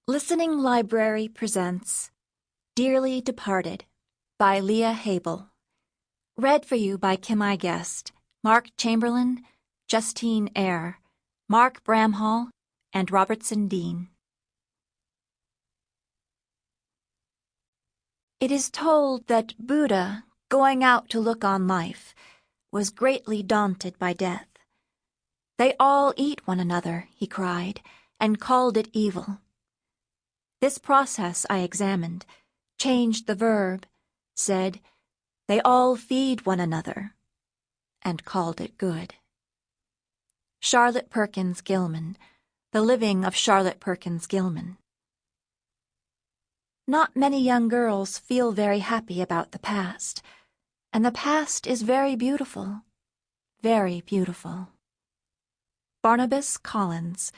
Listening Library presents Dearly Departed by Lia Habel. Read for you by Kim I. Guest, Mark Chamberlain, Justine Eyre, Mark Bramhall, and Robertson Dean. It is told that Buddha, going out to look on life, was greatly daunted by death. "They all eat one another," he cried, and called it evil. This process I examined, changed the verb, said, "They all feed one another," and called it good. Charlotte Perkins Gilman, The Living of Charlotte Perkins Gilman. Not many young girls feel very happy about the past, and the past is very beautiful, very beautiful. Barnabas Collins,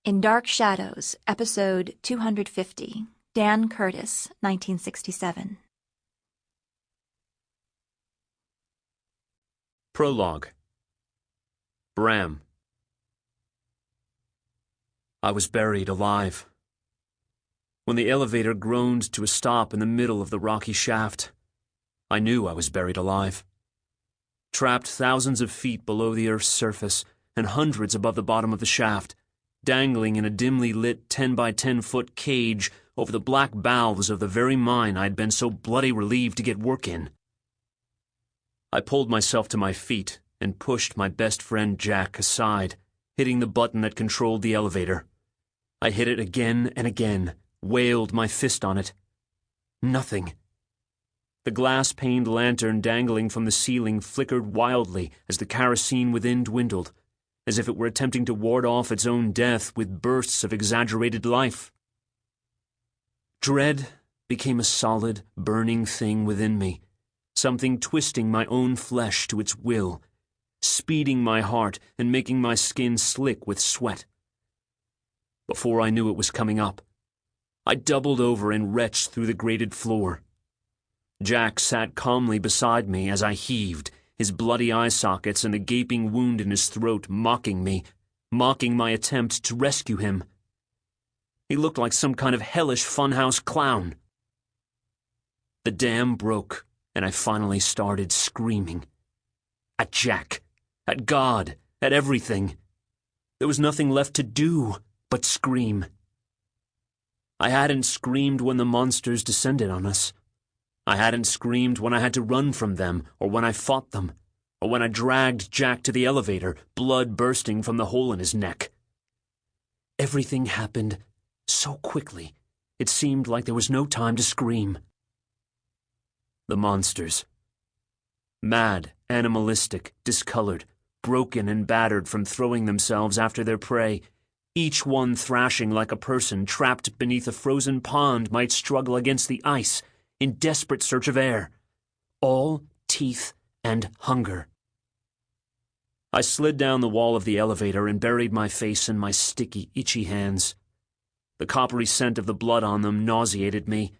In Dark Shadows, Episode 250, Dan Curtis, 1967. Prologue. Bram. I was buried alive. When the elevator groaned to a stop in the middle of the rocky shaft, I knew I was buried alive. Trapped thousands of feet below the Earth's surface and hundreds above the bottom of the shaft, dangling in a dimly lit 10 by 10 foot cage over the black bowels of the very mine I had been so bloody relieved to get work in. I pulled myself to my feet and pushed my best friend Jack aside, hitting the button that controlled the elevator. I hit it again and again, wailed my fist on it. Nothing. The glass-paned lantern dangling from the ceiling flickered wildly as the kerosene within dwindled, as if it were attempting to ward off its own death with bursts of exaggerated life. Dread became a solid, burning thing within me, something twisting my own flesh to its will, speeding my heart and making my skin slick with sweat. Before I knew it was coming up, I doubled over and retched through the grated floor. Jack sat calmly beside me as I heaved, his bloody eye sockets and the gaping wound in his throat mocking me, mocking my attempt to rescue him. He looked like some kind of hellish funhouse clown. The dam broke, and I finally started screaming. At Jack, at God, at everything. There was nothing left to do but scream. I hadn't screamed when the monsters descended on us. I hadn't screamed when I had to run from them, or when I fought them, or when I dragged Jack to the elevator, blood bursting from the hole in his neck. Everything happened so quickly, it seemed like there was no time to scream. The monsters. Mad, animalistic, discolored, broken and battered from throwing themselves after their prey, each one thrashing like a person trapped beneath a frozen pond might struggle against the ice, in desperate search of air, all teeth and hunger. I slid down the wall of the elevator and buried my face in my sticky, itchy hands. The coppery scent of the blood on them nauseated me,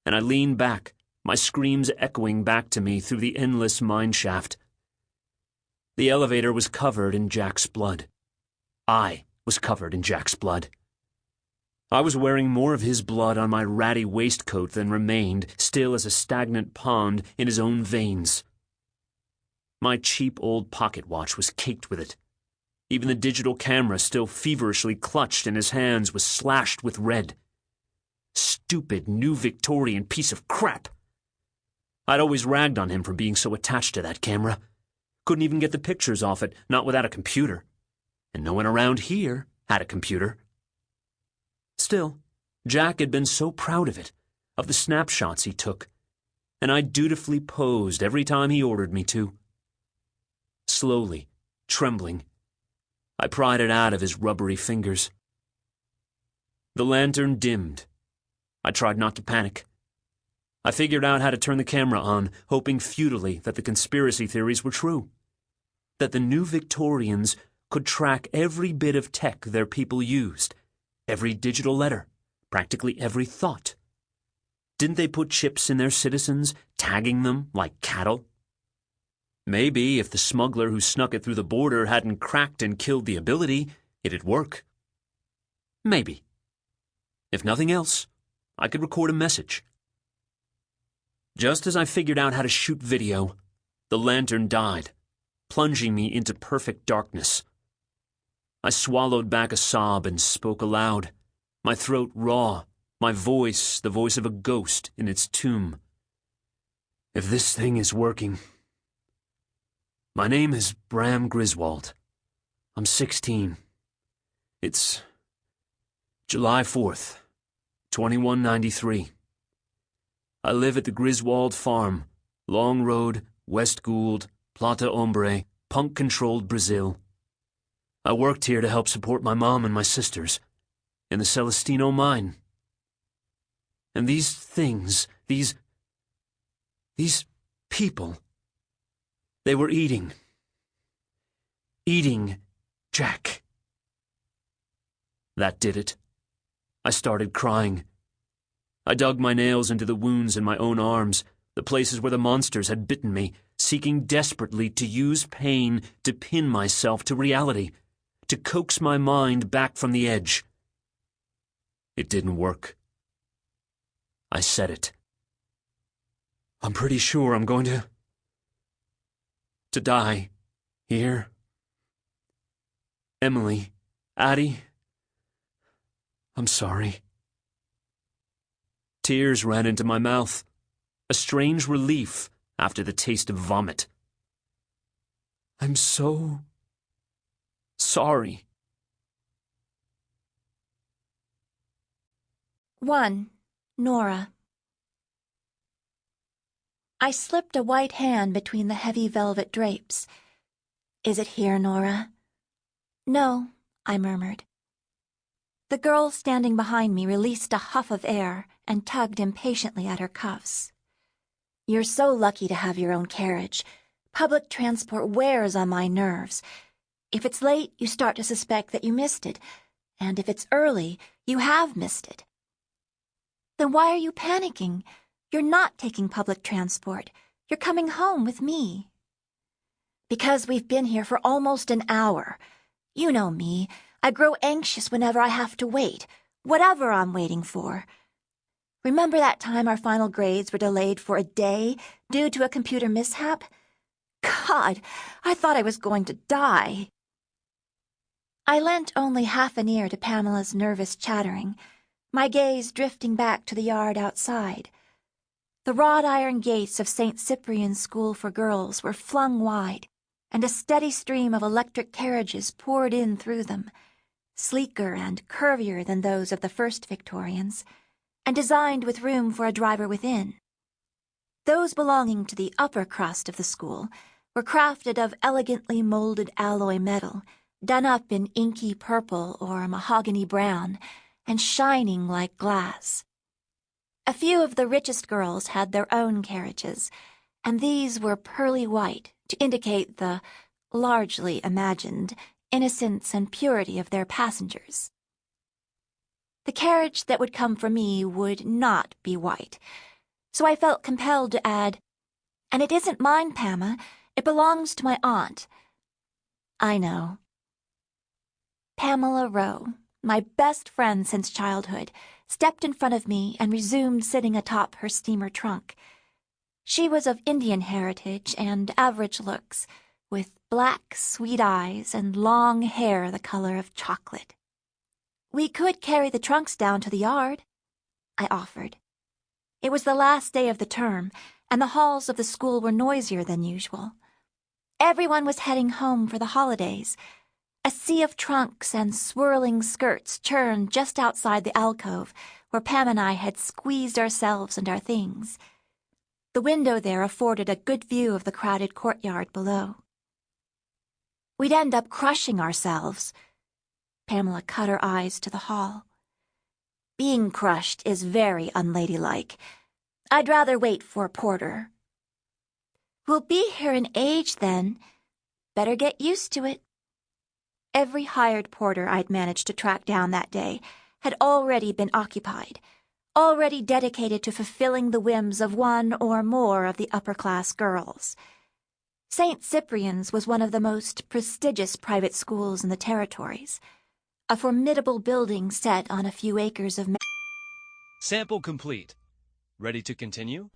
and I leaned back, my screams echoing back to me through the endless mine shaft. The elevator was covered in Jack's blood. I was covered in Jack's blood. I was wearing more of his blood on my ratty waistcoat than remained, still as a stagnant pond in his own veins. My cheap old pocket watch was caked with it. Even the digital camera, still feverishly clutched in his hands, was slashed with red. Stupid new Victorian piece of crap! I'd always ragged on him for being so attached to that camera. Couldn't even get the pictures off it, not without a computer. And no one around here had a computer. Still, Jack had been so proud of it, of the snapshots he took, and I dutifully posed every time he ordered me to. Slowly, trembling, I pried it out of his rubbery fingers. The lantern dimmed. I tried not to panic. I figured out how to turn the camera on, hoping futilely that the conspiracy theories were true, that the new Victorians could track every bit of tech their people used, every digital letter, practically every thought. Didn't they put chips in their citizens, tagging them like cattle? Maybe if the smuggler who snuck it through the border hadn't cracked and killed the ability, it'd work. Maybe. If nothing else, I could record a message. Just as I figured out how to shoot video, the lantern died, plunging me into perfect darkness. I swallowed back a sob and spoke aloud, my throat raw, my voice the voice of a ghost in its tomb. If this thing is working... My name is Bram Griswold. I'm 16. It's July 4th, 2193. I live at the Griswold Farm, Long Road, West Gould, Plata Ombre, punk-controlled Brazil. I worked here to help support my mom and my sisters, in the Celestino mine. And these things, these people, they were eating Jack. That did it. I started crying. I dug my nails into the wounds in my own arms, the places where the monsters had bitten me, seeking desperately to use pain to pin myself to reality, to coax my mind back from the edge. It didn't work. I said it. I'm pretty sure I'm going to die here. Emily, Addie, I'm sorry. Tears ran into my mouth, a strange relief after the taste of vomit. I'm so sorry. 1. Nora. I slipped a white hand between the heavy velvet drapes. Is it here, Nora? No, I murmured. The girl standing behind me released a huff of air and tugged impatiently at her cuffs. You're so lucky to have your own carriage. Public transport wears on my nerves. If it's late, you start to suspect that you missed it, and if it's early, you have missed it. Then why are you panicking? You're not taking public transport. You're coming home with me. Because we've been here for almost an hour. You know me. I grow anxious whenever I have to wait, whatever I'm waiting for. Remember that time our final grades were delayed for a day due to a computer mishap? God, I thought I was going to die. I lent only half an ear to Pamela's nervous chattering, my gaze drifting back to the yard outside. The wrought iron gates of St. Cyprian's School for Girls were flung wide, and a steady stream of electric carriages poured in through them, sleeker and curvier than those of the first Victorians, and designed with room for a driver within. Those belonging to the upper crust of the school were crafted of elegantly molded alloy metal, done up in inky purple or mahogany brown, and shining like glass. A few of the richest girls had their own carriages, and these were pearly white to indicate the, largely imagined, innocence and purity of their passengers. The carriage that would come for me would not be white, so I felt compelled to add, "And it isn't mine, Pamma. It belongs to my aunt." I know. Pamela Rowe, my best friend since childhood, stepped in front of me and resumed sitting atop her steamer trunk. She was of Indian heritage and average looks, with black, sweet eyes and long hair the color of chocolate. "We could carry the trunks down to the yard," I offered. It was the last day of the term, and the halls of the school were noisier than usual. Everyone was heading home for the holidays. A sea of trunks and swirling skirts churned just outside the alcove where Pam and I had squeezed ourselves and our things. The window there afforded a good view of the crowded courtyard below. "We'd end up crushing ourselves." Pamela cut her eyes to the hall. "Being crushed is very unladylike. I'd rather wait for a porter." "We'll be here an age then. Better get used to it." Every hired porter I'd managed to track down that day had already been occupied, already dedicated to fulfilling the whims of one or more of the upper-class girls. St. Cyprian's was one of the most prestigious private schools in the territories, a formidable building set on a few acres of Sample complete. Ready to continue?